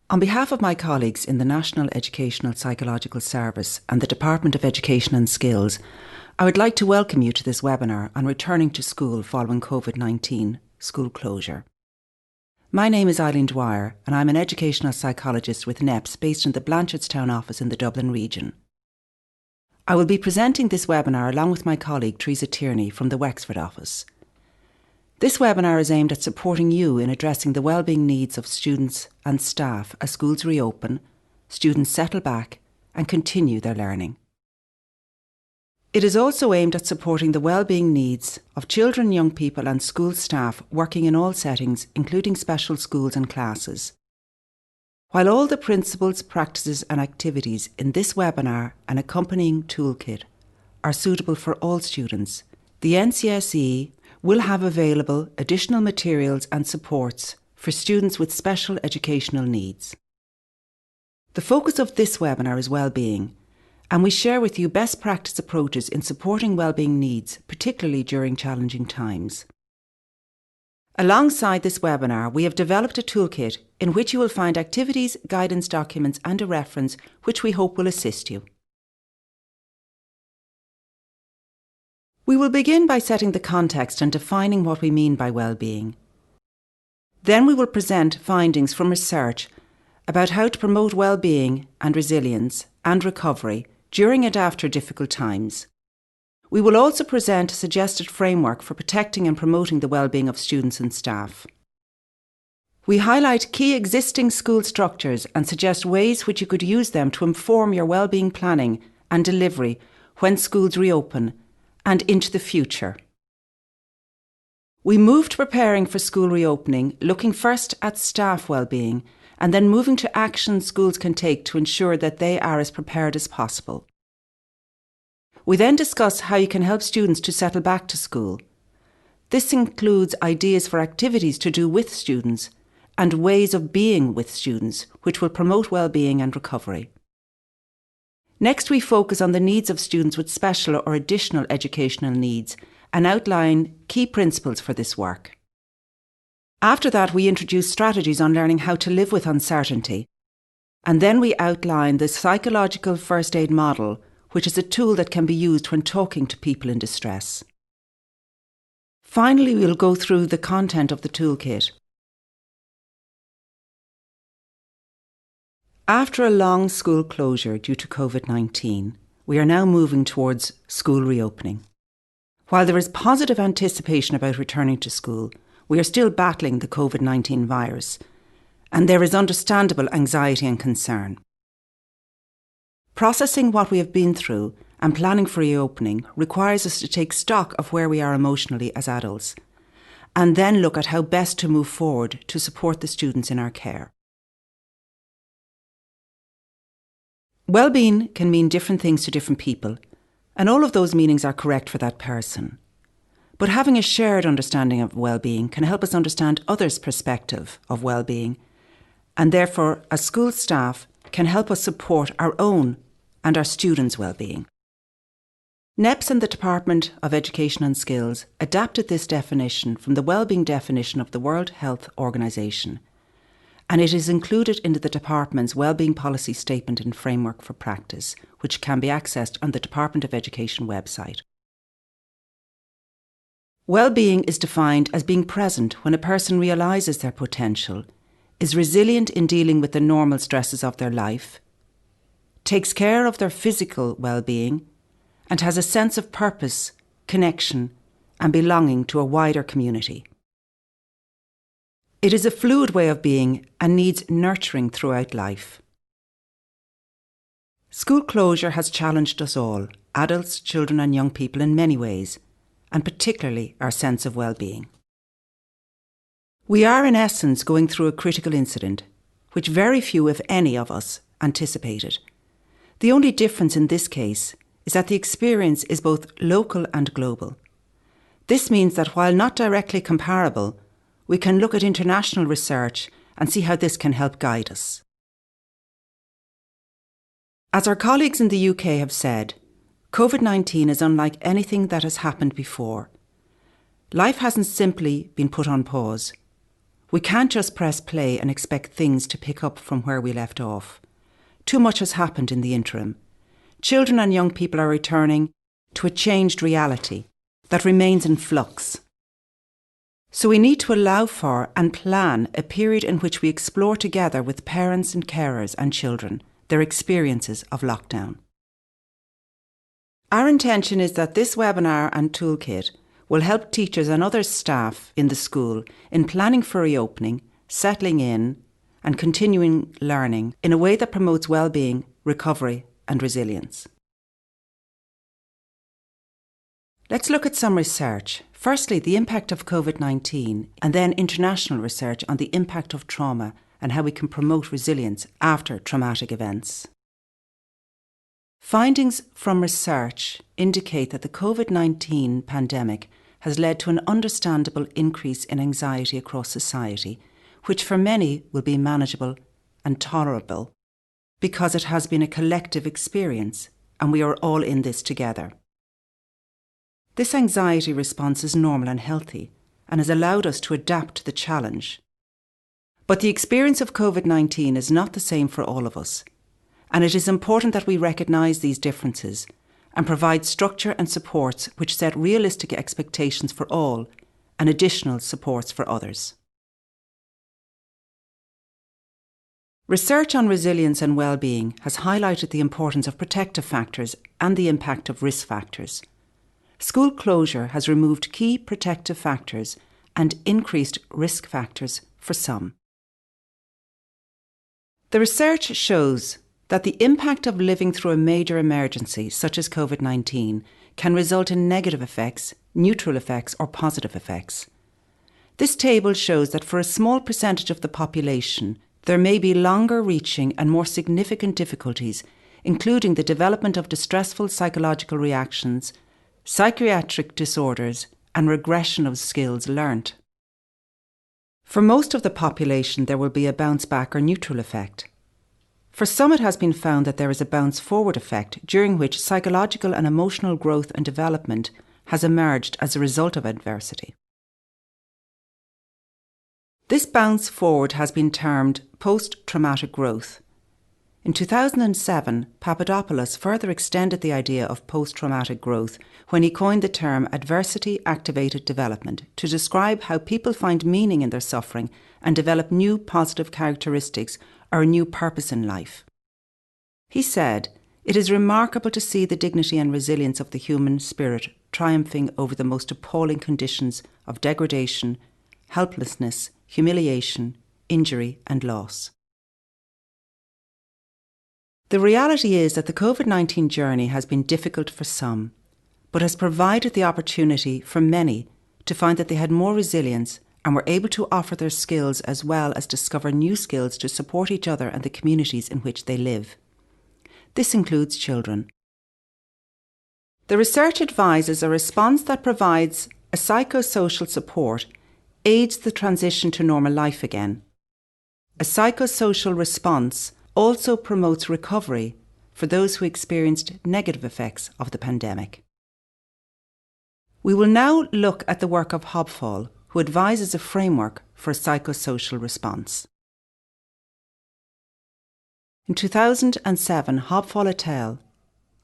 On behalf of my colleagues in the National Educational Psychological Service and the Department of Education and Skills, I would like to welcome you to this webinar on returning to school following COVID-19 school closure. My name is Eileen Dwyer and I'm an educational psychologist with NEPS based in the Blanchardstown office in the Dublin region. I will be presenting this webinar along with my colleague Teresa Tierney from the Wexford office. This webinar is aimed at supporting you in addressing the wellbeing needs of students and staff as schools reopen, students settle back and continue their learning. It is also aimed at supporting the wellbeing needs of children, young people and school staff working in all settings, including special schools and classes. While all the principles, practices and activities in this webinar and accompanying toolkit are suitable for all students, the NCSE will have available additional materials and supports for students with special educational needs. The focus of this webinar is wellbeing, and we share with you best practice approaches in supporting wellbeing needs, particularly during challenging times. Alongside this webinar, we have developed a toolkit in which you will find activities, guidance documents and a reference which we hope will assist you. We will begin by setting the context and defining what we mean by well-being. Then we will present findings from research about how to promote well-being and resilience and recovery during and after difficult times. We will also present a suggested framework for protecting and promoting the well-being of students and staff. We highlight key existing school structures and suggest ways which you could use them to inform your well-being planning and delivery when schools reopen and into the future. We move to preparing for school reopening, looking first at staff well-being and then moving to actions schools can take to ensure that they are as prepared as possible. We then discuss how you can help students to settle back to school. This includes ideas for activities to do with students and ways of being with students which will promote well-being and recovery. Next, we focus on the needs of students with special or additional educational needs and outline key principles for this work. After that, we introduce strategies on learning how to live with uncertainty. And then we outline the psychological first aid model, which is a tool that can be used when talking to people in distress. Finally, we'll go through the content of the toolkit. After a long school closure due to COVID-19, we are now moving towards school reopening. While there is positive anticipation about returning to school, we are still battling the COVID-19 virus, and there is understandable anxiety and concern. Processing what we have been through and planning for reopening requires us to take stock of where we are emotionally as adults, and then look at how best to move forward to support the students in our care. Wellbeing can mean different things to different people, and all of those meanings are correct for that person. But having a shared understanding of well-being can help us understand others' perspective of well-being, and therefore, as school staff, can help us support our own and our students' well-being. NEPS and the Department of Education and Skills adapted this definition from the well-being definition of the World Health Organization, and it is included in the department's Wellbeing Policy Statement and Framework for Practice, which can be accessed on the Department of Education website. Wellbeing is defined as being present when a person realises their potential, is resilient in dealing with the normal stresses of their life, takes care of their physical well-being, and has a sense of purpose, connection, and belonging to a wider community. It is a fluid way of being and needs nurturing throughout life. School closure has challenged us all, adults, children and young people in many ways, and particularly our sense of well-being. We are in essence going through a critical incident, which very few, if any of us, anticipated. The only difference in this case is that the experience is both local and global. This means that while not directly comparable, we can look at international research and see how this can help guide us. As our colleagues in the UK have said, COVID-19 is unlike anything that has happened before. Life hasn't simply been put on pause. We can't just press play and expect things to pick up from where we left off. Too much has happened in the interim. Children and young people are returning to a changed reality that remains in flux. So we need to allow for and plan a period in which we explore together with parents and carers and children their experiences of lockdown. Our intention is that this webinar and toolkit will help teachers and other staff in the school in planning for reopening, settling in, and continuing learning in a way that promotes well-being, recovery, and resilience. Let's look at some research. Firstly, the impact of COVID-19, and then international research on the impact of trauma and how we can promote resilience after traumatic events. Findings from research indicate that the COVID-19 pandemic has led to an understandable increase in anxiety across society, which for many will be manageable and tolerable because it has been a collective experience and we are all in this together. This anxiety response is normal and healthy and has allowed us to adapt to the challenge. But the experience of COVID-19 is not the same for all of us, and it is important that we recognise these differences and provide structure and supports which set realistic expectations for all and additional supports for others. Research on resilience and well-being has highlighted the importance of protective factors and the impact of risk factors. School closure has removed key protective factors and increased risk factors for some. The research shows that the impact of living through a major emergency, such as COVID-19, can result in negative effects, neutral effects, or positive effects. This table shows that for a small percentage of the population, there may be longer-reaching and more significant difficulties, including the development of distressful psychological reactions, psychiatric disorders, and regression of skills learnt. For most of the population, there will be a bounce-back or neutral effect. For some, it has been found that there is a bounce-forward effect during which psychological and emotional growth and development has emerged as a result of adversity. This bounce forward has been termed post-traumatic growth. In 2007, Papadopoulos further extended the idea of post-traumatic growth when he coined the term adversity-activated development to describe how people find meaning in their suffering and develop new positive characteristics or a new purpose in life. He said, "It is remarkable to see the dignity and resilience of the human spirit triumphing over the most appalling conditions of degradation, helplessness, humiliation, injury, and loss." The reality is that the COVID-19 journey has been difficult for some, but has provided the opportunity for many to find that they had more resilience and were able to offer their skills as well as discover new skills to support each other and the communities in which they live. This includes children. The research advises a response that provides a psychosocial support aids the transition to normal life again. A psychosocial response also promotes recovery for those who experienced negative effects of the pandemic. We will now look at the work of Hobfall, who advises a framework for a psychosocial response. In 2007, Hobfall et al.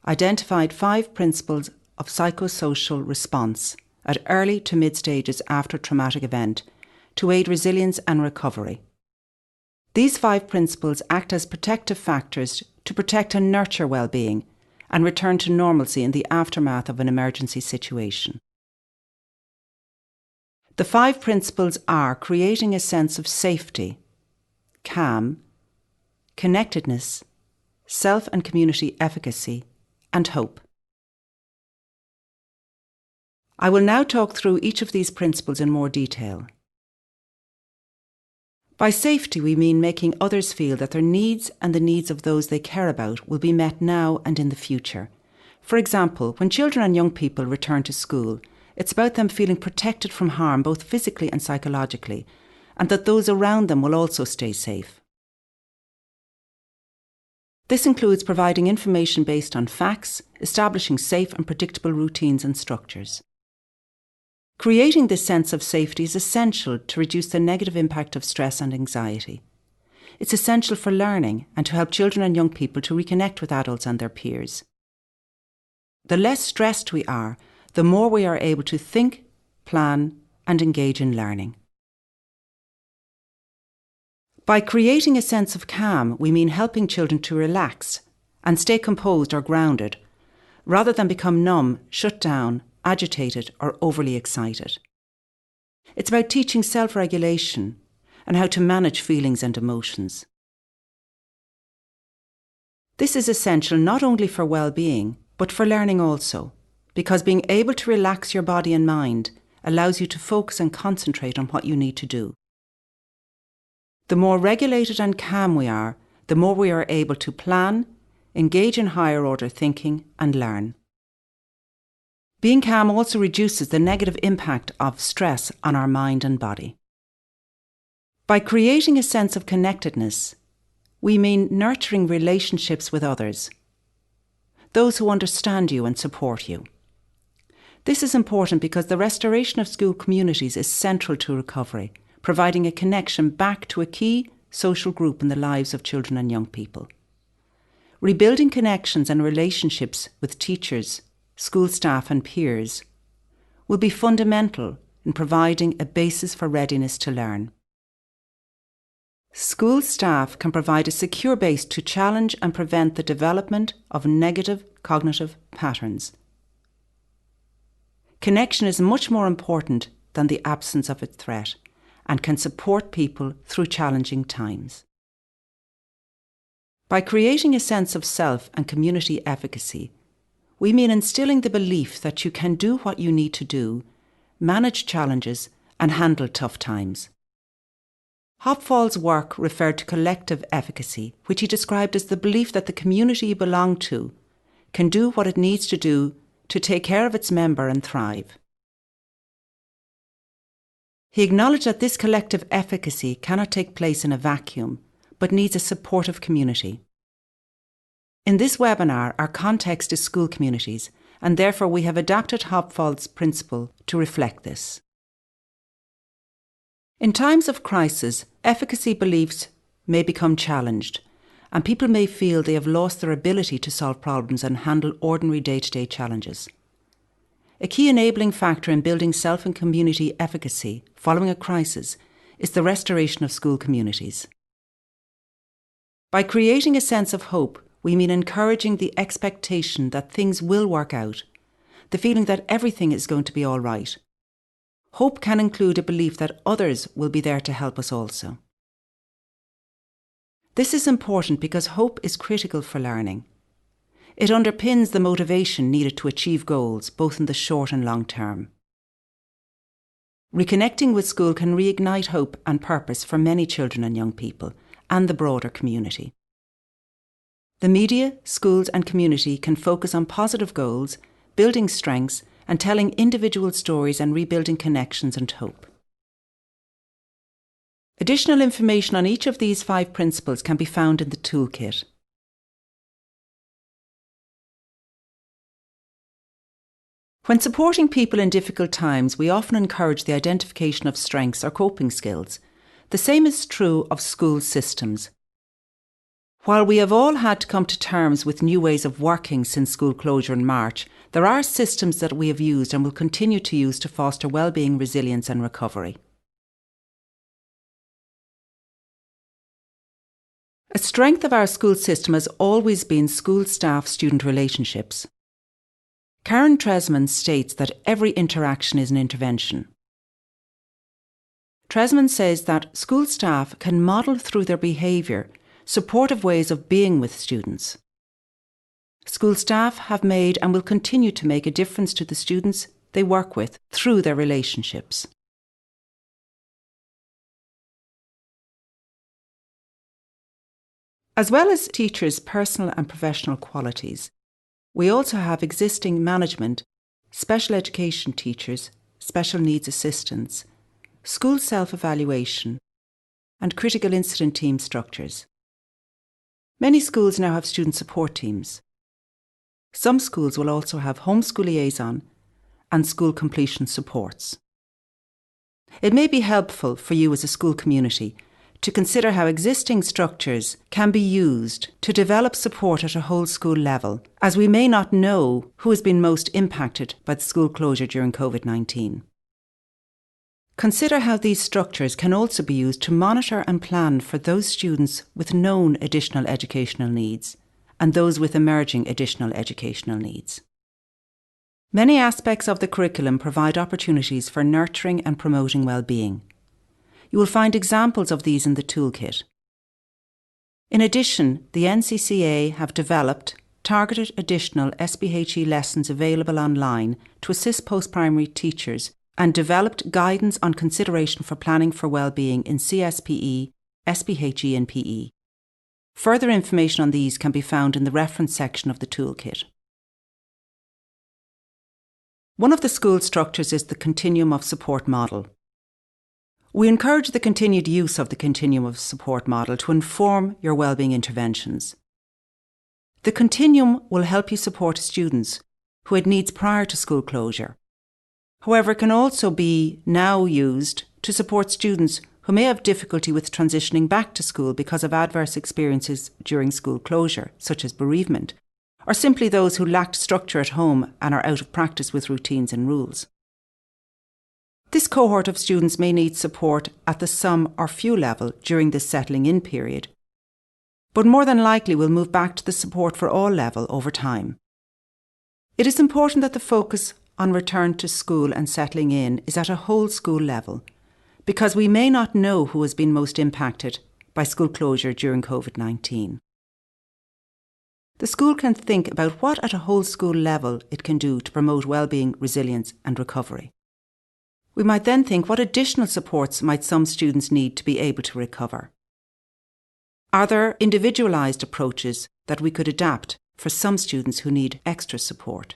Identified 5 principles of psychosocial response at early to mid stages after traumatic event to aid resilience and recovery. These 5 principles act as protective factors to protect and nurture well-being and return to normalcy in the aftermath of an emergency situation. The 5 principles are creating a sense of safety, calm, connectedness, self and community efficacy, and hope. I will now talk through each of these principles in more detail. By safety, we mean making others feel that their needs and the needs of those they care about will be met now and in the future. For example, when children and young people return to school, it's about them feeling protected from harm both physically and psychologically, and that those around them will also stay safe. This includes providing information based on facts, establishing safe and predictable routines and structures. Creating this sense of safety is essential to reduce the negative impact of stress and anxiety. It's essential for learning and to help children and young people to reconnect with adults and their peers. The less stressed we are, the more we are able to think, plan, and engage in learning. By creating a sense of calm, we mean helping children to relax and stay composed or grounded, rather than become numb, shut down, agitated, or overly excited. It's about teaching self-regulation and how to manage feelings and emotions. This is essential not only for well-being, but for learning also, because being able to relax your body and mind allows you to focus and concentrate on what you need to do. The more regulated and calm we are, the more we are able to plan, engage in higher order thinking, and learn. Being calm also reduces the negative impact of stress on our mind and body. By creating a sense of connectedness, we mean nurturing relationships with others, those who understand you and support you. This is important because the restoration of school communities is central to recovery, providing a connection back to a key social group in the lives of children and young people. Rebuilding connections and relationships with teachers, school staff and peers will be fundamental in providing a basis for readiness to learn. School staff can provide a secure base to challenge and prevent the development of negative cognitive patterns. Connection is much more important than the absence of its threat and can support people through challenging times. By creating a sense of self and community efficacy, we mean instilling the belief that you can do what you need to do, manage challenges, and handle tough times. Hopfall's work referred to collective efficacy, which he described as the belief that the community you belong to can do what it needs to do to take care of its member and thrive. He acknowledged that this collective efficacy cannot take place in a vacuum, but needs a supportive community. In this webinar, our context is school communities, and therefore we have adapted Hopfall's principle to reflect this. In times of crisis, efficacy beliefs may become challenged, and people may feel they have lost their ability to solve problems and handle ordinary day-to-day challenges. A key enabling factor in building self and community efficacy following a crisis is the restoration of school communities. By creating a sense of hope, we mean encouraging the expectation that things will work out, the feeling that everything is going to be all right. Hope can include a belief that others will be there to help us also. This is important because hope is critical for learning. It underpins the motivation needed to achieve goals, both in the short and long term. Reconnecting with school can reignite hope and purpose for many children and young people and the broader community. The media, schools and community can focus on positive goals, building strengths and telling individual stories and rebuilding connections and hope. Additional information on each of these 5 principles can be found in the Toolkit. When supporting people in difficult times, we often encourage the identification of strengths or coping skills. The same is true of school systems. While we have all had to come to terms with new ways of working since school closure in March, there are systems that we have used and will continue to use to foster well-being, resilience and recovery. A strength of our school system has always been school staff-student relationships. Karen Tresman states that every interaction is an intervention. Tresman says that school staff can model through their behaviour supportive ways of being with students. School staff have made and will continue to make a difference to the students they work with through their relationships. As well as teachers' personal and professional qualities, we also have existing management, special education teachers, special needs assistants, school self-evaluation, and critical incident team structures. Many schools now have student support teams. Some schools will also have homeschool liaison and school completion supports. It may be helpful for you as a school community to consider how existing structures can be used to develop support at a whole school level, as we may not know who has been most impacted by the school closure during COVID-19. Consider how these structures can also be used to monitor and plan for those students with known additional educational needs and those with emerging additional educational needs. Many aspects of the curriculum provide opportunities for nurturing and promoting well-being. You will find examples of these in the Toolkit. In addition, the NCCA have developed targeted additional SPHE lessons available online to assist post-primary teachers and developed guidance on consideration for planning for well-being in CSPE, SPHE and PE. Further information on these can be found in the reference section of the Toolkit. One of the school structures is the Continuum of Support model. We encourage the continued use of the Continuum of Support model to inform your wellbeing interventions. The Continuum will help you support students who had needs prior to school closure. However, it can also be now used to support students who may have difficulty with transitioning back to school because of adverse experiences during school closure, such as bereavement, or simply those who lacked structure at home and are out of practice with routines and rules. This cohort of students may need support at the some or few level during this settling in period, but more than likely will move back to the support for all level over time. It is important that the focus on return to school and settling in is at a whole school level, because we may not know who has been most impacted by school closure during COVID-19. The school can think about what at a whole school level it can do to promote well-being, resilience and recovery. We might then think, what additional supports might some students need to be able to recover? Are there individualised approaches that we could adapt for some students who need extra support?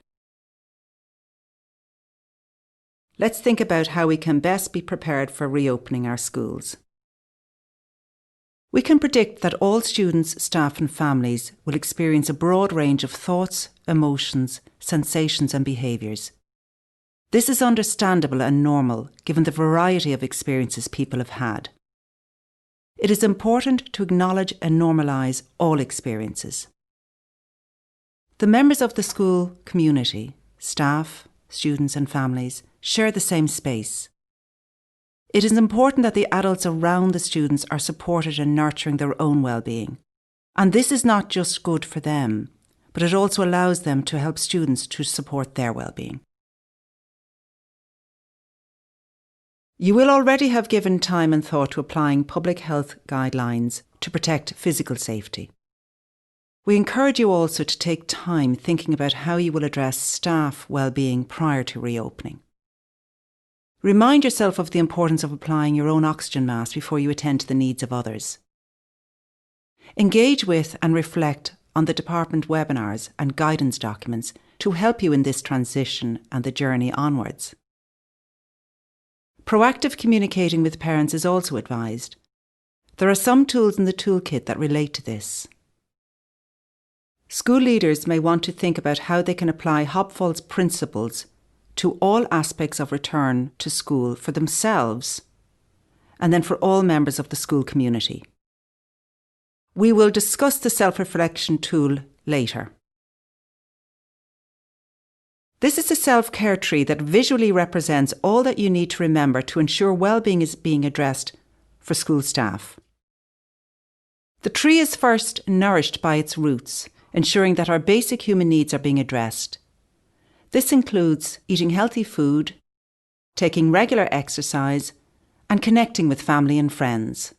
Let's think about how we can best be prepared for reopening our schools. We can predict that all students, staff and families will experience a broad range of thoughts, emotions, sensations and behaviours. This is understandable and normal given the variety of experiences people have had. It is important to acknowledge and normalise all experiences. The members of the school community, staff, students and families, share the same space. It is important that the adults around the students are supported in nurturing their own well-being. And this is not just good for them, but it also allows them to help students to support their well-being. You will already have given time and thought to applying public health guidelines to protect physical safety. We encourage you also to take time thinking about how you will address staff well-being prior to reopening. Remind yourself of the importance of applying your own oxygen mask before you attend to the needs of others. Engage with and reflect on the department webinars and guidance documents to help you in this transition and the journey onwards. Proactive communicating with parents is also advised. There are some tools in the toolkit that relate to this. School leaders may want to think about how they can apply Hopfall's principles to all aspects of return to school for themselves and then for all members of the school community. We will discuss the self-reflection tool later. This is a self-care tree that visually represents all that you need to remember to ensure well-being is being addressed for school staff. The tree is first nourished by its roots, ensuring that our basic human needs are being addressed. This includes eating healthy food, taking regular exercise, and connecting with family and friends.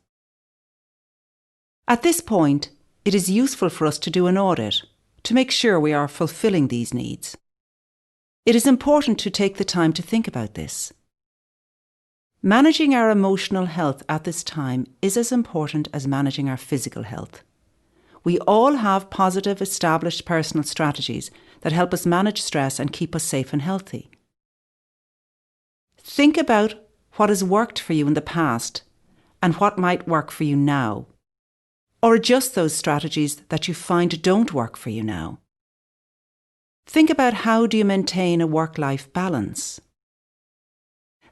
At this point, it is useful for us to do an audit to make sure we are fulfilling these needs. It is important to take the time to think about this. Managing our emotional health at this time is as important as managing our physical health. We all have positive, established personal strategies that help us manage stress and keep us safe and healthy. Think about what has worked for you in the past and what might work for you now, or adjust those strategies that you find don't work for you now. Think about how do you maintain a work-life balance.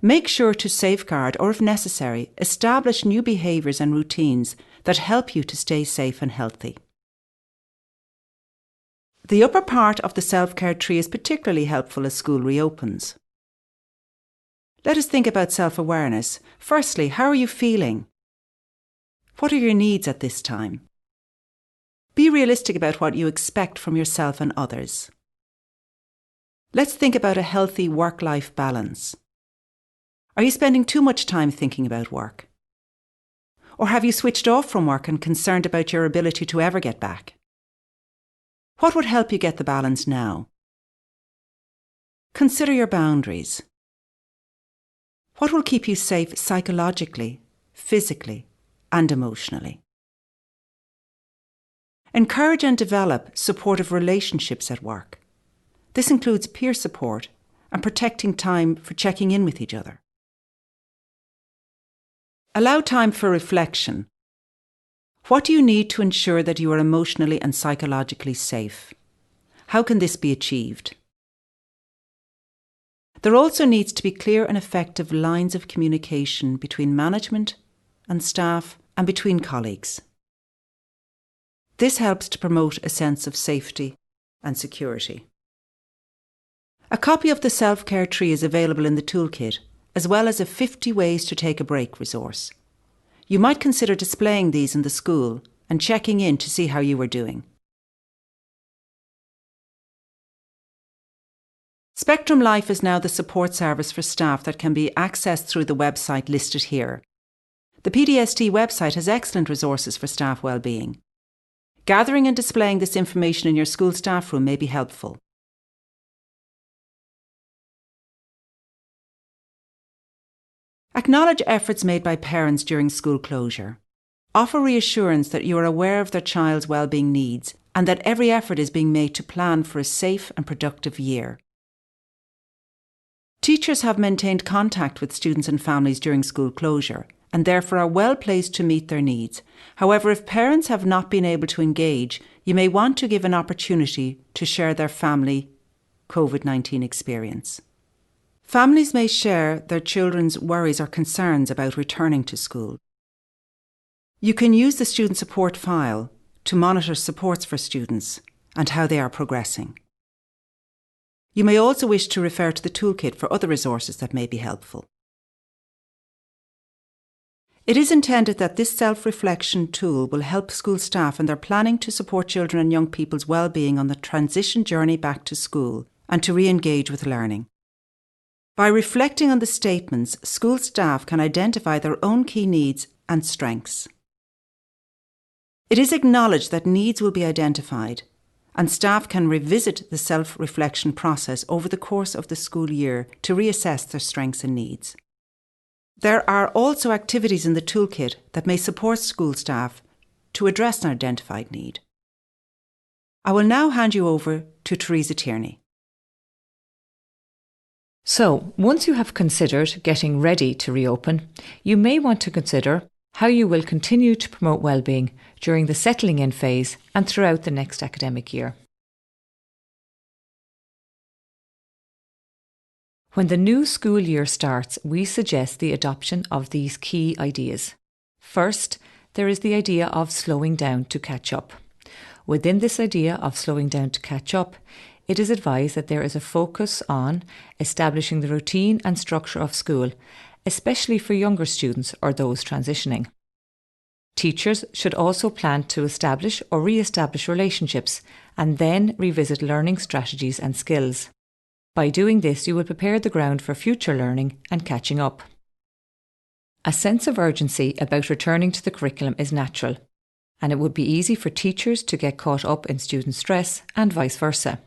Make sure to safeguard, or if necessary, establish new behaviours and routines that help you to stay safe and healthy. The upper part of the self-care tree is particularly helpful as school reopens. Let us think about self-awareness. Firstly, how are you feeling? What are your needs at this time? Be realistic about what you expect from yourself and others. Let's think about a healthy work-life balance. Are you spending too much time thinking about work? Or have you switched off from work and concerned about your ability to ever get back? What would help you get the balance now? Consider your boundaries. What will keep you safe psychologically, physically, and emotionally? Encourage and develop supportive relationships at work. This includes peer support and protecting time for checking in with each other. Allow time for reflection. What do you need to ensure that you are emotionally and psychologically safe? How can this be achieved? There also needs to be clear and effective lines of communication between management and staff and between colleagues. This helps to promote a sense of safety and security. A copy of the self-care tree is available in the Toolkit, as well as a 50 ways to take a break resource. You might consider displaying these in the school and checking in to see how you are doing. Spectrum Life is now the support service for staff that can be accessed through the website listed here. The PDST website has excellent resources for staff wellbeing. Gathering and displaying this information in your school staff room may be helpful. Acknowledge efforts made by parents during school closure. Offer reassurance that you are aware of their child's wellbeing needs and that every effort is being made to plan for a safe and productive year. Teachers have maintained contact with students and families during school closure and therefore are well placed to meet their needs. However, if parents have not been able to engage, you may want to give an opportunity to share their family COVID-19 experience. Families may share their children's worries or concerns about returning to school. You can use the student support file to monitor supports for students and how they are progressing. You may also wish to refer to the Toolkit for other resources that may be helpful. It is intended that this self-reflection tool will help school staff in their planning to support children and young people's well-being on the transition journey back to school and to re-engage with learning. By reflecting on the statements, school staff can identify their own key needs and strengths. It is acknowledged that needs will be identified, and staff can revisit the self-reflection process over the course of the school year to reassess their strengths and needs. There are also activities in the Toolkit that may support school staff to address an identified need. I will now hand you over to Teresa Tierney. So, once you have considered getting ready to reopen, you may want to consider how you will continue to promote wellbeing during the settling in phase and throughout the next academic year. When the new school year starts, we suggest the adoption of these key ideas. First, there is the idea of slowing down to catch up. Within this idea of slowing down to catch up, it is advised that there is a focus on establishing the routine and structure of school, especially for younger students or those transitioning. Teachers should also plan to establish or re-establish relationships and then revisit learning strategies and skills. By doing this, you will prepare the ground for future learning and catching up. A sense of urgency about returning to the curriculum is natural, and it would be easy for teachers to get caught up in student stress and vice versa.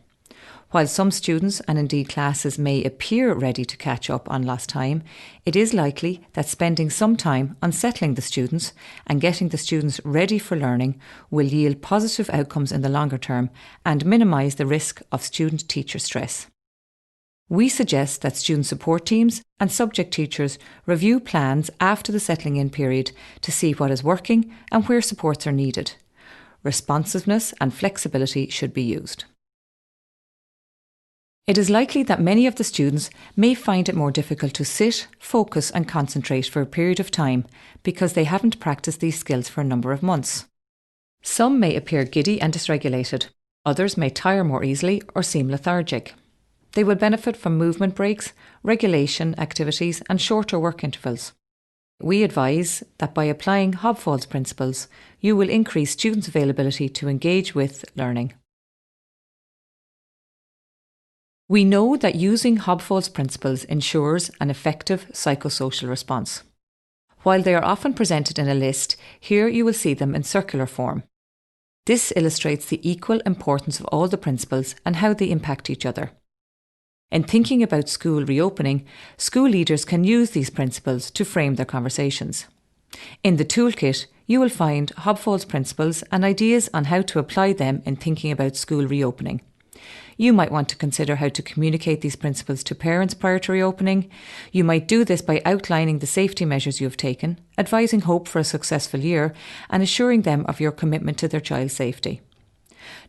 While some students and indeed classes may appear ready to catch up on lost time, it is likely that spending some time on settling the students and getting the students ready for learning will yield positive outcomes in the longer term and minimise the risk of student-teacher stress. We suggest that student support teams and subject teachers review plans after the settling in period to see what is working and where supports are needed. Responsiveness and flexibility should be used. It is likely that many of the students may find it more difficult to sit, focus and concentrate for a period of time because they haven't practiced these skills for a number of months. Some may appear giddy and dysregulated. Others may tire more easily or seem lethargic. They will benefit from movement breaks, regulation activities and shorter work intervals. We advise that by applying Hobford's principles, you will increase students' availability to engage with learning. We know that using Hobford's principles ensures an effective psychosocial response. While they are often presented in a list, here you will see them in circular form. This illustrates the equal importance of all the principles and how they impact each other. In thinking about school reopening, school leaders can use these principles to frame their conversations. In the Toolkit, you will find Hobford's principles and ideas on how to apply them in thinking about school reopening. You might want to consider how to communicate these principles to parents prior to reopening. You might do this by outlining the safety measures you have taken, advising hope for a successful year, and assuring them of your commitment to their child's safety.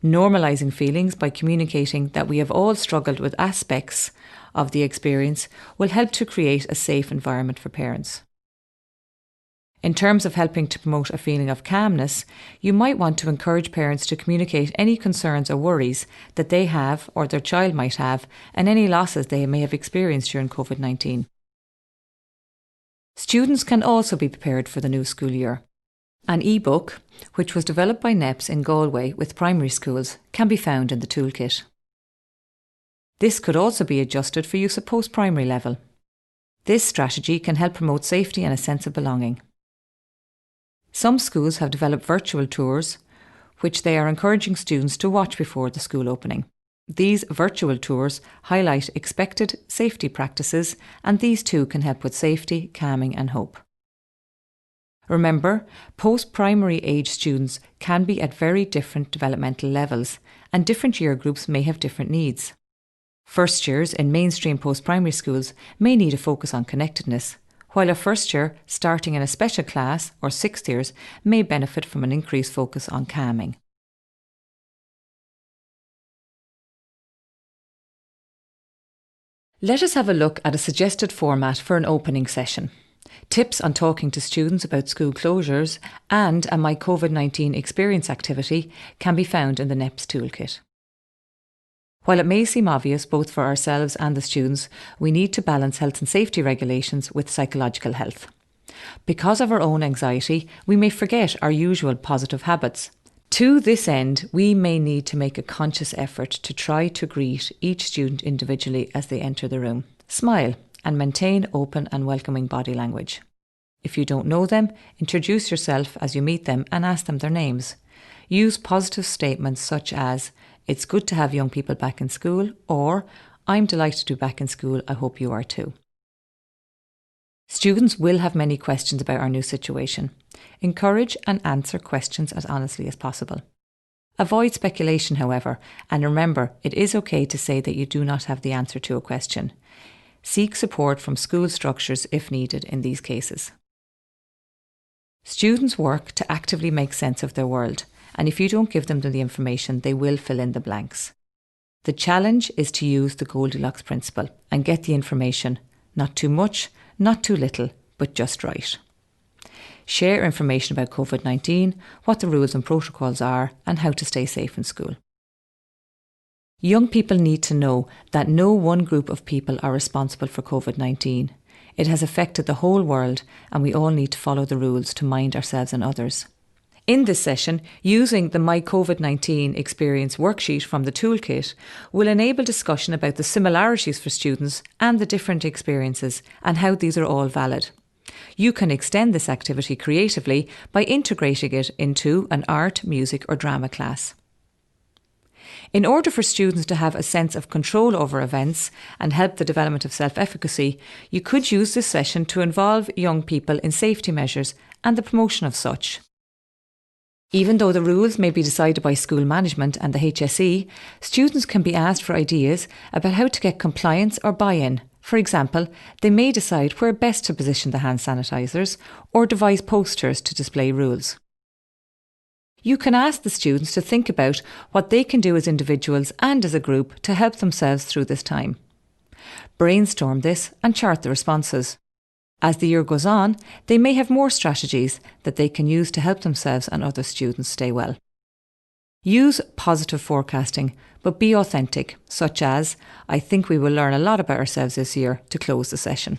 Normalising feelings by communicating that we have all struggled with aspects of the experience will help to create a safe environment for parents. In terms of helping to promote a feeling of calmness, you might want to encourage parents to communicate any concerns or worries that they have or their child might have and any losses they may have experienced during COVID-19. Students can also be prepared for the new school year. An e-book, which was developed by NEPS in Galway with primary schools, can be found in the Toolkit. This could also be adjusted for use at post-primary level. This strategy can help promote safety and a sense of belonging. Some schools have developed virtual tours, which they are encouraging students to watch before the school opening. These virtual tours highlight expected safety practices, and these too can help with safety, calming and hope. Remember, post-primary age students can be at very different developmental levels, and different year groups may have different needs. First years in mainstream post-primary schools may need a focus on connectedness, while a first year starting in a special class or sixth years may benefit from an increased focus on calming. Let us have a look at a suggested format for an opening session. Tips on talking to students about school closures and a My COVID-19 Experience activity can be found in the NEPS Toolkit. While it may seem obvious both for ourselves and the students, we need to balance health and safety regulations with psychological health. Because of our own anxiety, we may forget our usual positive habits. To this end, we may need to make a conscious effort to try to greet each student individually as they enter the room. Smile and maintain open and welcoming body language. If you don't know them, introduce yourself as you meet them and ask them their names. Use positive statements such as, "It's good to have young people back in school," or "I'm delighted to be back in school, I hope you are too." Students will have many questions about our new situation. Encourage and answer questions as honestly as possible. Avoid speculation, however, and remember, it is okay to say that you do not have the answer to a question. Seek support from school structures if needed in these cases. Students work to actively make sense of their world, and if you don't give them the information, they will fill in the blanks. The challenge is to use the Goldilocks principle and get the information, not too much, not too little, but just right. Share information about COVID-19, what the rules and protocols are, and how to stay safe in school. Young people need to know that no one group of people are responsible for COVID-19. It has affected the whole world, and we all need to follow the rules to mind ourselves and others. In this session, using the My COVID-19 Experience worksheet from the Toolkit will enable discussion about the similarities for students and the different experiences and how these are all valid. You can extend this activity creatively by integrating it into an art, music or drama class. In order for students to have a sense of control over events and help the development of self-efficacy, you could use this session to involve young people in safety measures and the promotion of such. Even though the rules may be decided by school management and the HSE, students can be asked for ideas about how to get compliance or buy-in. For example, they may decide where best to position the hand sanitisers or devise posters to display rules. You can ask the students to think about what they can do as individuals and as a group to help themselves through this time. Brainstorm this and chart the responses. As the year goes on, they may have more strategies that they can use to help themselves and other students stay well. Use positive forecasting, but be authentic, such as, I think we will learn a lot about ourselves this year, to close the session.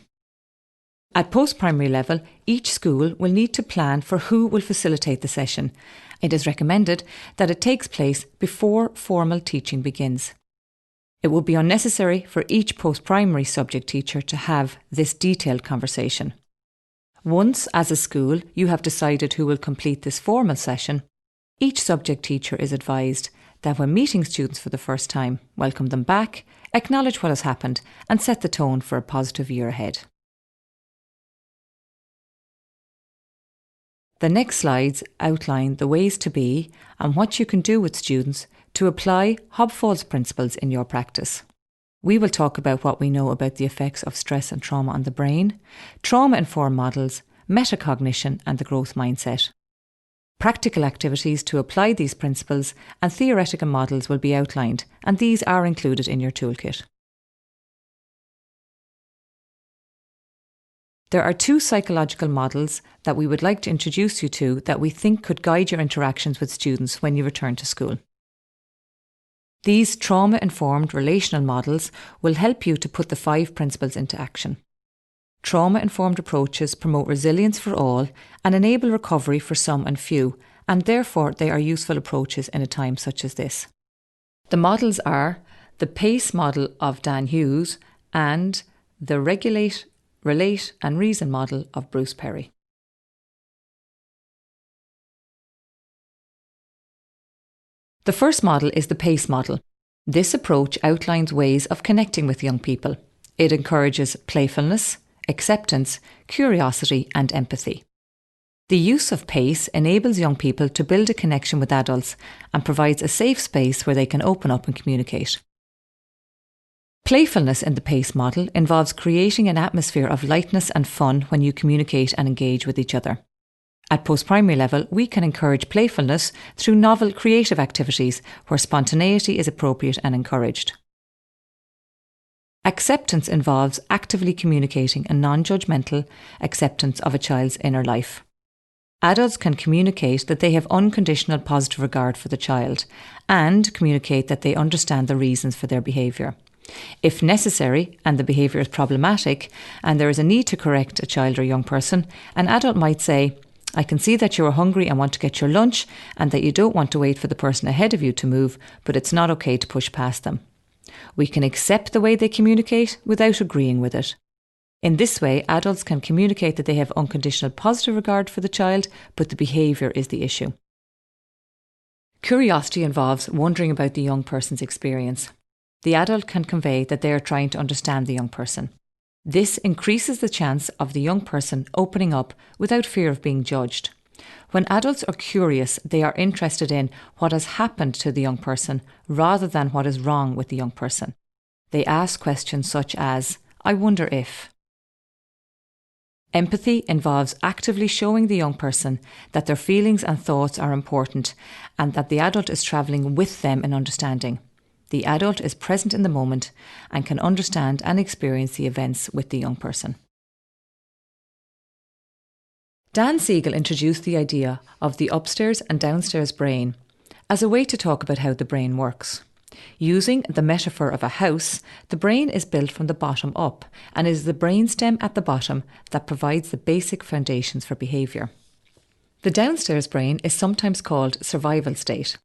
At post-primary level, each school will need to plan for who will facilitate the session. It is recommended that it takes place before formal teaching begins. It would be unnecessary for each post-primary subject teacher to have this detailed conversation. Once, as a school, you have decided who will complete this formal session, each subject teacher is advised that when meeting students for the first time, welcome them back, acknowledge what has happened, and set the tone for a positive year ahead. The next slides outline the ways to be and what you can do with students to apply Hobsbawm's principles in your practice. We will talk about what we know about the effects of stress and trauma on the brain, trauma-informed models, metacognition and the growth mindset. Practical activities to apply these principles and theoretical models will be outlined, and these are included in your toolkit. There are 2 psychological models that we would like to introduce you to that we think could guide your interactions with students when you return to school. These trauma-informed relational models will help you to put the 5 principles into action. Trauma-informed approaches promote resilience for all and enable recovery for some and few, and therefore they are useful approaches in a time such as this. The models are the PACE model of Dan Hughes and the Regulate, Relate and Reason model of Bruce Perry. The first model is the PACE model. This approach outlines ways of connecting with young people. It encourages playfulness, acceptance, curiosity and empathy. The use of PACE enables young people to build a connection with adults and provides a safe space where they can open up and communicate. Playfulness in the PACE model involves creating an atmosphere of lightness and fun when you communicate and engage with each other. At post-primary level, we can encourage playfulness through novel creative activities where spontaneity is appropriate and encouraged. Acceptance involves actively communicating a non-judgmental acceptance of a child's inner life. Adults can communicate that they have unconditional positive regard for the child and communicate that they understand the reasons for their behaviour. If necessary and the behaviour is problematic and there is a need to correct a child or young person, an adult might say, I can see that you are hungry and want to get your lunch and that you don't want to wait for the person ahead of you to move, but it's not okay to push past them. We can accept the way they communicate without agreeing with it. In this way, adults can communicate that they have unconditional positive regard for the child, but the behaviour is the issue. Curiosity involves wondering about the young person's experience. The adult can convey that they are trying to understand the young person. This increases the chance of the young person opening up without fear of being judged. When adults are curious, they are interested in what has happened to the young person rather than what is wrong with the young person. They ask questions such as, I wonder if. Empathy involves actively showing the young person that their feelings and thoughts are important and that the adult is travelling with them in understanding. The adult is present in the moment and can understand and experience the events with the young person. Dan Siegel introduced the idea of the upstairs and downstairs brain as a way to talk about how the brain works. Using the metaphor of a house, the brain is built from the bottom up and is the brainstem at the bottom that provides the basic foundations for behaviour. The downstairs brain is sometimes called survival state.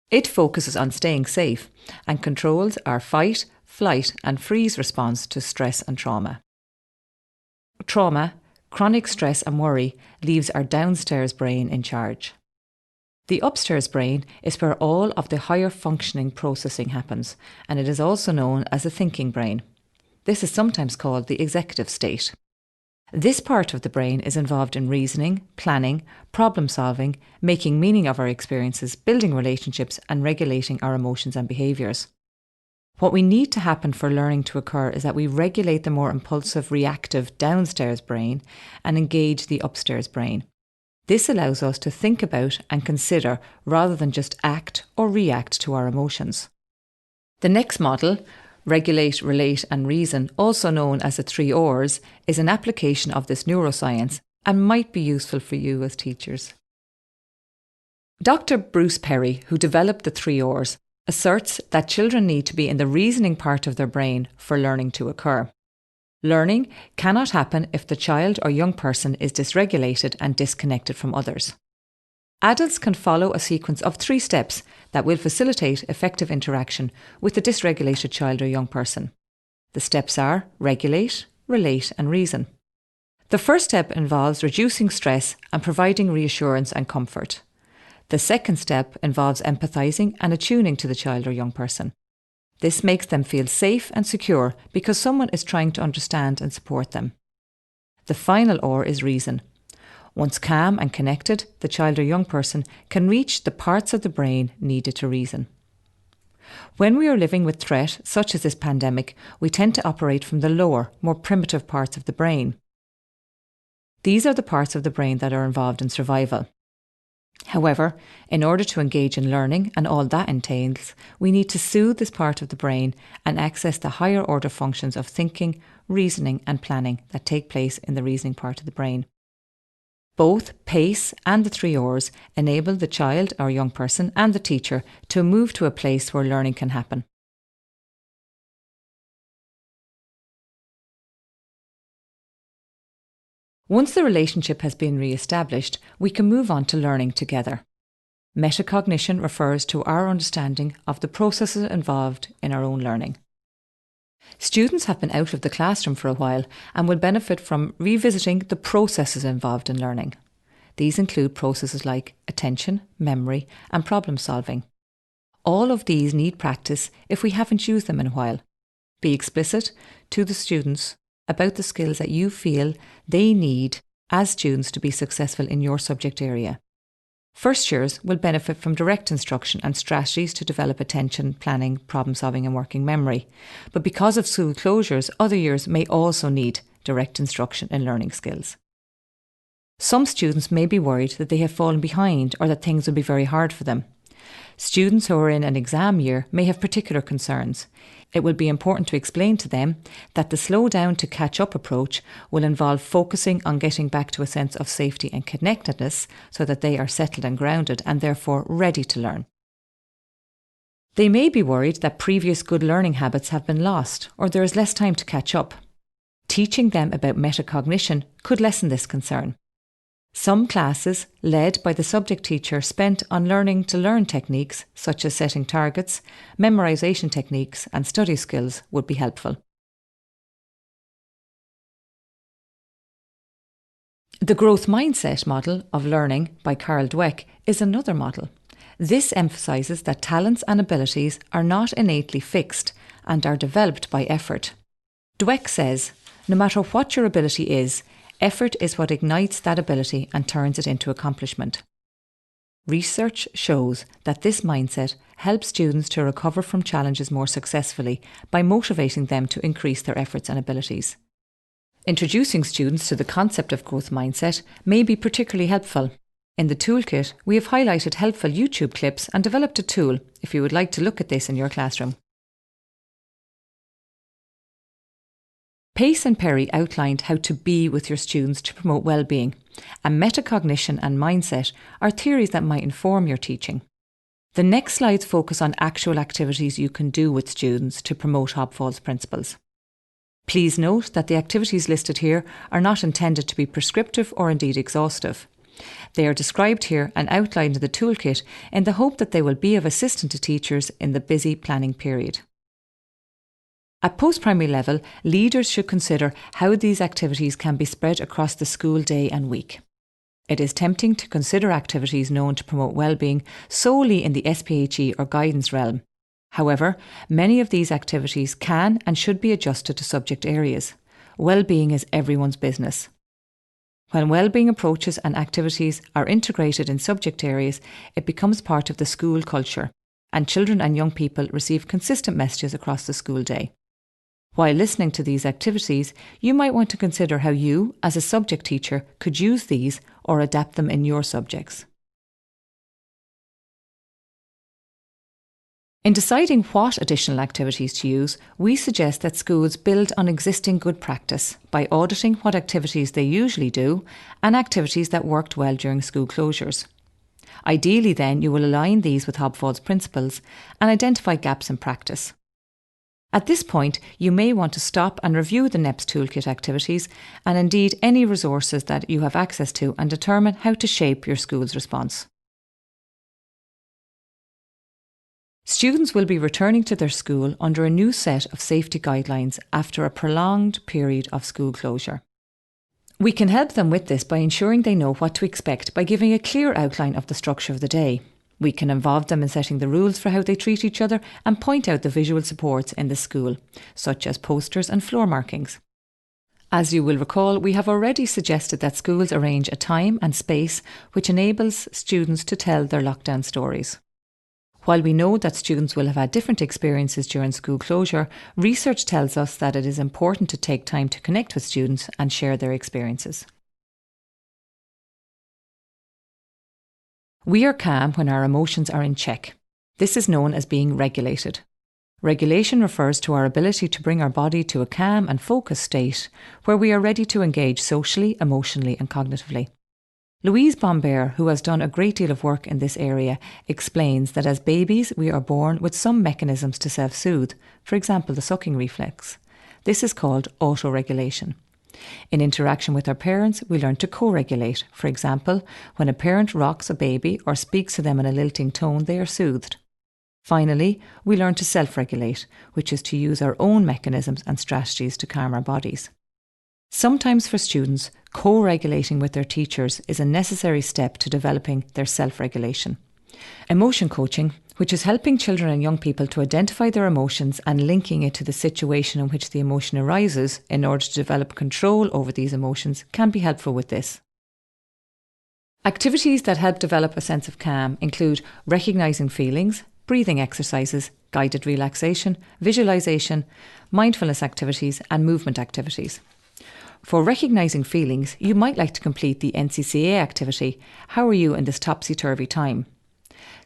It focuses on staying safe and controls our fight, flight and freeze response to stress and trauma. Trauma, chronic stress and worry leaves our downstairs brain in charge. The upstairs brain is where all of the higher functioning processing happens, and it is also known as the thinking brain. This is sometimes called the executive state. This part of the brain is involved in reasoning, planning, problem solving, making meaning of our experiences, building relationships and regulating our emotions and behaviours. What we need to happen for learning to occur is that we regulate the more impulsive, reactive downstairs brain and engage the upstairs brain. This allows us to think about and consider rather than just act or react to our emotions. The next model, regulate, relate and reason, also known as the 3 R's, is an application of this neuroscience and might be useful for you as teachers. Dr. Bruce Perry, who developed the 3 R's, asserts that children need to be in the reasoning part of their brain for learning to occur. Learning cannot happen if the child or young person is dysregulated and disconnected from others. Adults can follow a sequence of 3 steps that will facilitate effective interaction with the dysregulated child or young person. The steps are regulate, relate and reason. The first step involves reducing stress and providing reassurance and comfort. The second step involves empathizing and attuning to the child or young person. This makes them feel safe and secure because someone is trying to understand and support them. The final R is reason. Once calm and connected, the child or young person can reach the parts of the brain needed to reason. When we are living with threat, such as this pandemic, we tend to operate from the lower, more primitive parts of the brain. These are the parts of the brain that are involved in survival. However, in order to engage in learning and all that entails, we need to soothe this part of the brain and access the higher order functions of thinking, reasoning and planning that take place in the reasoning part of the brain. Both PACE and the 3 R's enable the child or young person and the teacher to move to a place where learning can happen. Once the relationship has been re-established, we can move on to learning together. Metacognition refers to our understanding of the processes involved in our own learning. Students have been out of the classroom for a while and will benefit from revisiting the processes involved in learning. These include processes like attention, memory, and problem solving. All of these need practice if we haven't used them in a while. Be explicit to the students about the skills that you feel they need as students to be successful in your subject area. First years will benefit from direct instruction and strategies to develop attention, planning, problem solving and working memory. But because of school closures, other years may also need direct instruction in learning skills. Some students may be worried that they have fallen behind or that things will be very hard for them. Students who are in an exam year may have particular concerns. It will be important to explain to them that the slow down to catch up approach will involve focusing on getting back to a sense of safety and connectedness so that they are settled and grounded and therefore ready to learn. They may be worried that previous good learning habits have been lost or there is less time to catch up. Teaching them about metacognition could lessen this concern. Some classes, led by the subject teacher, spent on learning to learn techniques such as setting targets, memorisation techniques and study skills would be helpful. The growth mindset model of learning by Carol Dweck is another model. This emphasises that talents and abilities are not innately fixed and are developed by effort. Dweck says, no matter what your ability is, effort is what ignites that ability and turns it into accomplishment. Research shows that this mindset helps students to recover from challenges more successfully by motivating them to increase their efforts and abilities. Introducing students to the concept of growth mindset may be particularly helpful. In the Toolkit, we have highlighted helpful YouTube clips and developed a tool if you would like to look at this in your classroom. Pace and Perry outlined how to be with your students to promote well-being, and metacognition and mindset are theories that might inform your teaching. The next slides focus on actual activities you can do with students to promote Hobfall's principles. Please note that the activities listed here are not intended to be prescriptive or indeed exhaustive. They are described here and outlined in the toolkit in the hope that they will be of assistance to teachers in the busy planning period. At post-primary level, leaders should consider how these activities can be spread across the school day and week. It is tempting to consider activities known to promote well-being solely in the SPHE or guidance realm. However, many of these activities can and should be adjusted to subject areas. Well-being is everyone's business. When well-being approaches and activities are integrated in subject areas, it becomes part of the school culture, and children and young people receive consistent messages across the school day. While listening to these activities, you might want to consider how you, as a subject teacher, could use these or adapt them in your subjects. In deciding what additional activities to use, we suggest that schools build on existing good practice by auditing what activities they usually do and activities that worked well during school closures. Ideally then, you will align these with Hobford's principles and identify gaps in practice. At this point, you may want to stop and review the NEPS Toolkit activities and indeed any resources that you have access to and determine how to shape your school's response. Students will be returning to their school under a new set of safety guidelines after a prolonged period of school closure. We can help them with this by ensuring they know what to expect by giving a clear outline of the structure of the day. We can involve them in setting the rules for how they treat each other and point out the visual supports in the school, such as posters and floor markings. As you will recall, we have already suggested that schools arrange a time and space which enables students to tell their lockdown stories. While we know that students will have had different experiences during school closure, research tells us that it is important to take time to connect with students and share their experiences. We are calm when our emotions are in check. This is known as being regulated. Regulation refers to our ability to bring our body to a calm and focused state where we are ready to engage socially, emotionally and cognitively. Louise Bombert, who has done a great deal of work in this area, explains that as babies we are born with some mechanisms to self-soothe, for example the sucking reflex. This is called autoregulation. In interaction with our parents, we learn to co-regulate. For example, when a parent rocks a baby or speaks to them in a lilting tone, they are soothed. Finally, we learn to self-regulate, which is to use our own mechanisms and strategies to calm our bodies. Sometimes for students, co-regulating with their teachers is a necessary step to developing their self-regulation. Emotion coaching, which is helping children and young people to identify their emotions and linking it to the situation in which the emotion arises in order to develop control over these emotions, can be helpful with this. Activities that help develop a sense of calm include recognising feelings, breathing exercises, guided relaxation, visualisation, mindfulness activities and movement activities. For recognising feelings, you might like to complete the NCCA activity, How are you in this topsy-turvy time?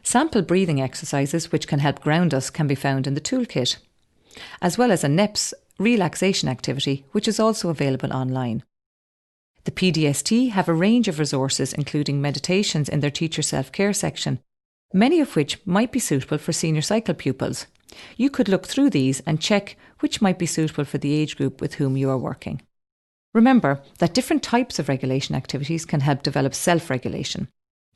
Sample breathing exercises which can help ground us can be found in the toolkit, as well as a NEPS relaxation activity which is also available online. The PDST have a range of resources including meditations in their teacher self-care section, many of which might be suitable for senior cycle pupils. You could look through these and check which might be suitable for the age group with whom you are working. Remember that different types of regulation activities can help develop self-regulation.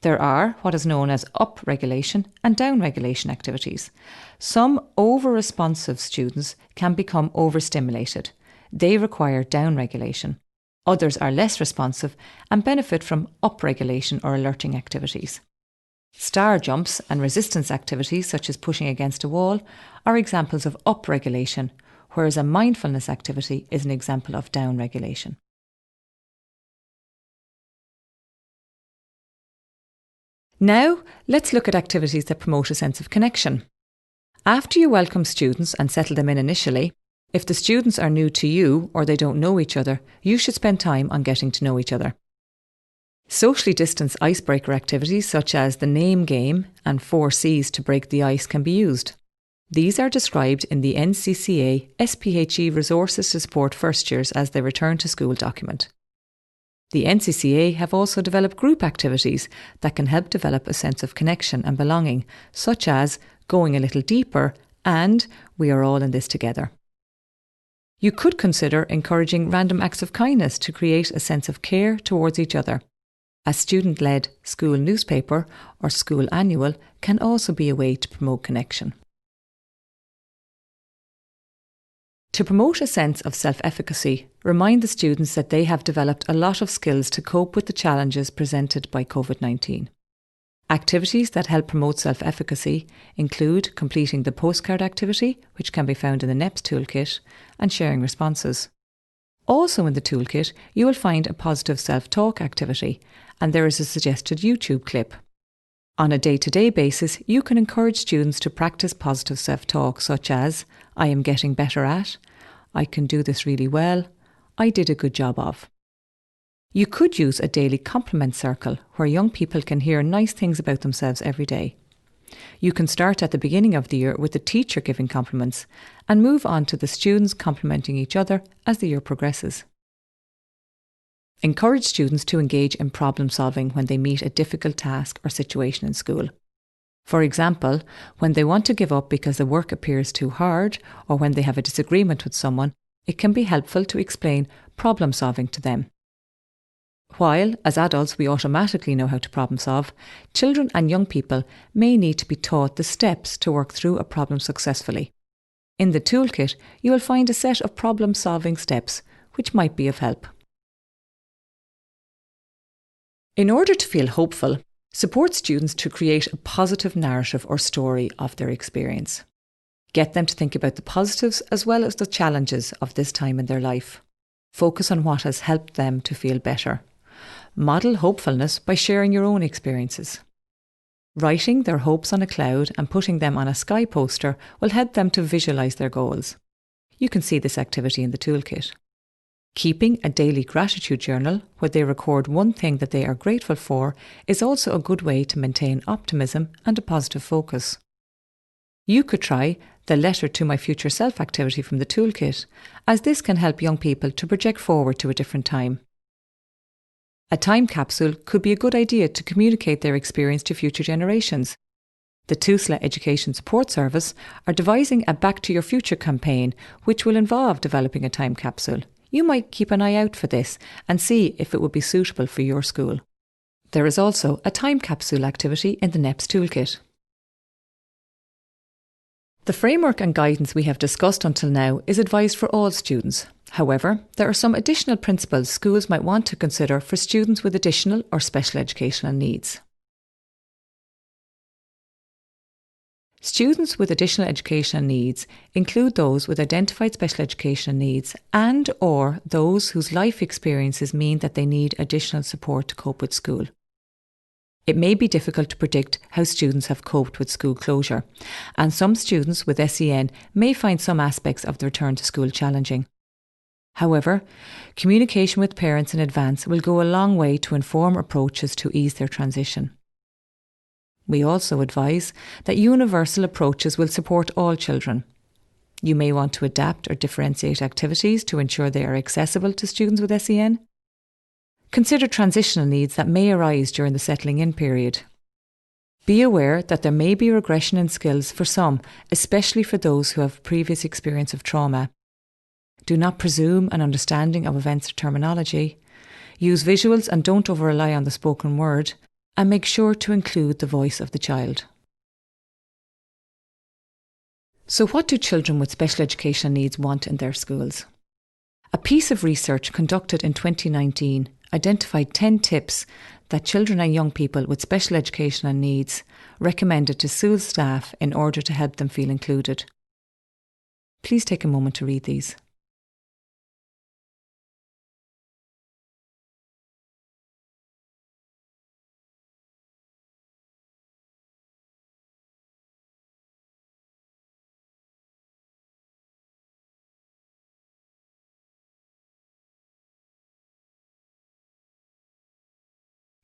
There are what is known as up-regulation and down-regulation activities. Some over-responsive students can become overstimulated. They require down-regulation. Others are less responsive and benefit from up-regulation or alerting activities. Star jumps and resistance activities such as pushing against a wall are examples of up-regulation, whereas a mindfulness activity is an example of down-regulation. Now, let's look at activities that promote a sense of connection. After you welcome students and settle them in initially, if the students are new to you or they don't know each other, you should spend time on getting to know each other. Socially distanced icebreaker activities such as the name game and 4 C's to break the ice can be used. These are described in the NCCA SPHE Resources to Support First Years as they return to school document. The NCCA have also developed group activities that can help develop a sense of connection and belonging, such as going a little deeper and we are all in this together. You could consider encouraging random acts of kindness to create a sense of care towards each other. A student-led school newspaper or school annual can also be a way to promote connection. To promote a sense of self-efficacy, remind the students that they have developed a lot of skills to cope with the challenges presented by COVID-19. Activities that help promote self-efficacy include completing the postcard activity, which can be found in the NEPS toolkit, and sharing responses. Also in the toolkit, you will find a positive self-talk activity, and there is a suggested YouTube clip. On a day-to-day basis, you can encourage students to practice positive self-talk such as, I am getting better at, I can do this really well, I did a good job of. You could use a daily compliment circle where young people can hear nice things about themselves every day. You can start at the beginning of the year with the teacher giving compliments and move on to the students complimenting each other as the year progresses. Encourage students to engage in problem solving when they meet a difficult task or situation in school. For example, when they want to give up because the work appears too hard, or when they have a disagreement with someone, it can be helpful to explain problem solving to them. While, as adults, we automatically know how to problem solve, children and young people may need to be taught the steps to work through a problem successfully. In the Toolkit, you will find a set of problem solving steps, which might be of help. In order to feel hopeful, support students to create a positive narrative or story of their experience. Get them to think about the positives as well as the challenges of this time in their life. Focus on what has helped them to feel better. Model hopefulness by sharing your own experiences. Writing their hopes on a cloud and putting them on a sky poster will help them to visualise their goals. You can see this activity in the Toolkit. Keeping a daily gratitude journal where they record one thing that they are grateful for is also a good way to maintain optimism and a positive focus. You could try the Letter to My Future Self activity from the Toolkit, as this can help young people to project forward to a different time. A time capsule could be a good idea to communicate their experience to future generations. The TUSLA Education Support Service are devising a Back to Your Future campaign, which will involve developing a time capsule. You might keep an eye out for this and see if it would be suitable for your school. There is also a time capsule activity in the NEPS Toolkit. The framework and guidance we have discussed until now is advised for all students. However, there are some additional principles schools might want to consider for students with additional or special educational needs. Students with additional educational needs include those with identified special educational needs and/or those whose life experiences mean that they need additional support to cope with school. It may be difficult to predict how students have coped with school closure, and some students with SEN may find some aspects of the return to school challenging. However, communication with parents in advance will go a long way to inform approaches to ease their transition. We also advise that universal approaches will support all children. You may want to adapt or differentiate activities to ensure they are accessible to students with SEN. Consider transitional needs that may arise during the settling in period. Be aware that there may be regression in skills for some, especially for those who have previous experience of trauma. Do not presume an understanding of events or terminology. Use visuals and don't over-rely on the spoken word, and make sure to include the voice of the child. So what do children with special educational needs want in their schools? A piece of research conducted in 2019 identified 10 tips that children and young people with special educational needs recommended to school staff in order to help them feel included. Please take a moment to read these.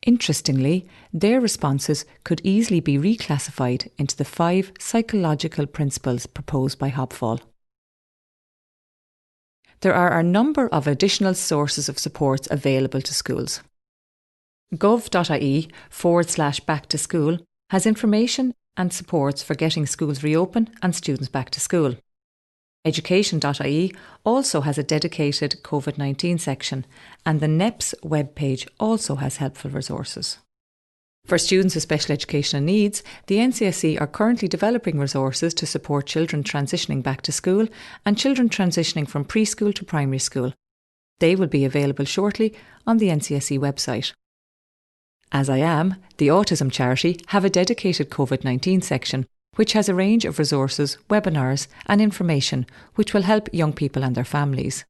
Interestingly, their responses could easily be reclassified into the 5 psychological principles proposed by Hopfall. There are a number of additional sources of supports available to schools. gov.ie/back to school has information and supports for getting schools reopen and students back to school. Education.ie also has a dedicated COVID-19 section, and the NEPS webpage also has helpful resources. For students with special educational needs, the NCSE are currently developing resources to support children transitioning back to school and children transitioning from preschool to primary school. They will be available shortly on the NCSE website. As I Am, the Autism Charity, have a dedicated COVID-19 section, which has a range of resources, webinars and information which will help young people and their families.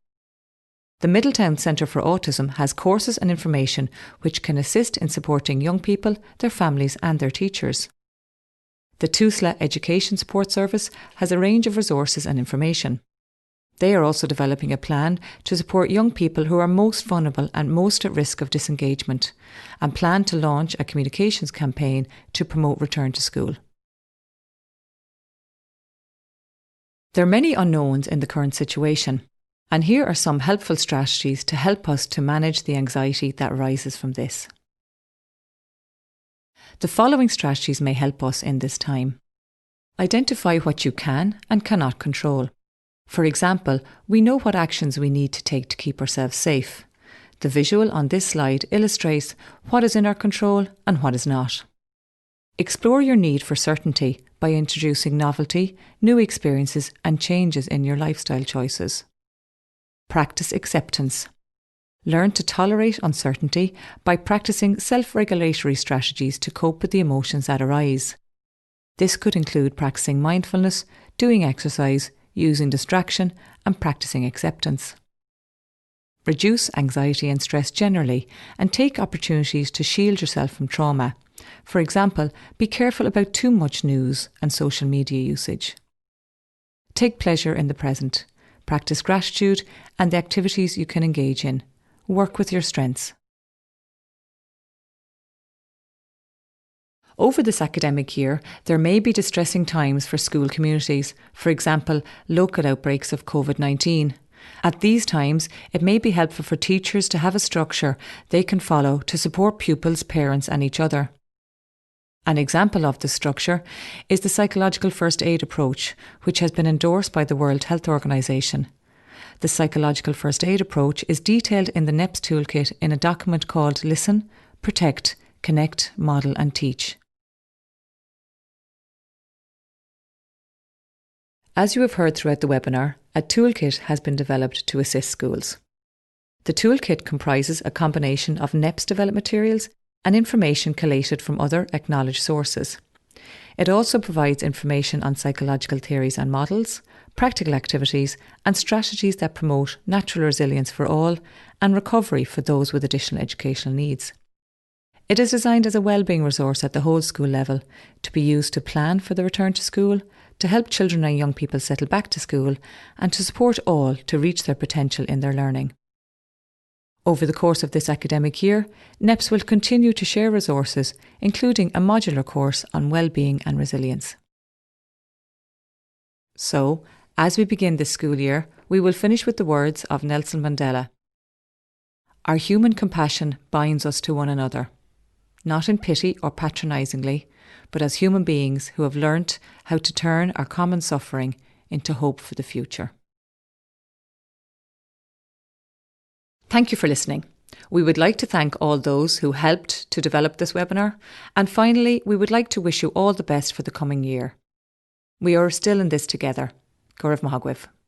The Middletown Centre for Autism has courses and information which can assist in supporting young people, their families and their teachers. The TUSLA Education Support Service has a range of resources and information. They are also developing a plan to support young people who are most vulnerable and most at risk of disengagement, and plan to launch a communications campaign to promote return to school. There are many unknowns in the current situation, and here are some helpful strategies to help us to manage the anxiety that arises from this. The following strategies may help us in this time. Identify what you can and cannot control. For example, we know what actions we need to take to keep ourselves safe. The visual on this slide illustrates what is in our control and what is not. Explore your need for certainty by introducing novelty, new experiences and changes in your lifestyle choices. Practice acceptance. Learn to tolerate uncertainty by practicing self-regulatory strategies to cope with the emotions that arise. This could include practicing mindfulness, doing exercise, using distraction, and practicing acceptance. Reduce anxiety and stress generally, and take opportunities to shield yourself from trauma. For example, be careful about too much news and social media usage. Take pleasure in the present. Practice gratitude and the activities you can engage in. Work with your strengths. Over this academic year, there may be distressing times for school communities, for example, local outbreaks of COVID-19. At these times, it may be helpful for teachers to have a structure they can follow to support pupils, parents and each other. An example of this structure is the psychological first aid approach, which has been endorsed by the World Health Organization. The psychological first aid approach is detailed in the NEPS Toolkit in a document called Listen, Protect, Connect, Model and Teach. As you have heard throughout the webinar, a toolkit has been developed to assist schools. The toolkit comprises a combination of NEPS developed materials and information collated from other acknowledged sources. It also provides information on psychological theories and models, practical activities and strategies that promote natural resilience for all and recovery for those with additional educational needs. It is designed as a wellbeing resource at the whole school level to be used to plan for the return to school, to help children and young people settle back to school and to support all to reach their potential in their learning. Over the course of this academic year, NEPS will continue to share resources, including a modular course on wellbeing and resilience. So, as we begin this school year, we will finish with the words of Nelson Mandela. Our human compassion binds us to one another, not in pity or patronisingly, but as human beings who have learnt how to turn our common suffering into hope for the future. Thank you for listening. We would like to thank all those who helped to develop this webinar. And finally, we would like to wish you all the best for the coming year. We are still in this together. Go raibh maith agam.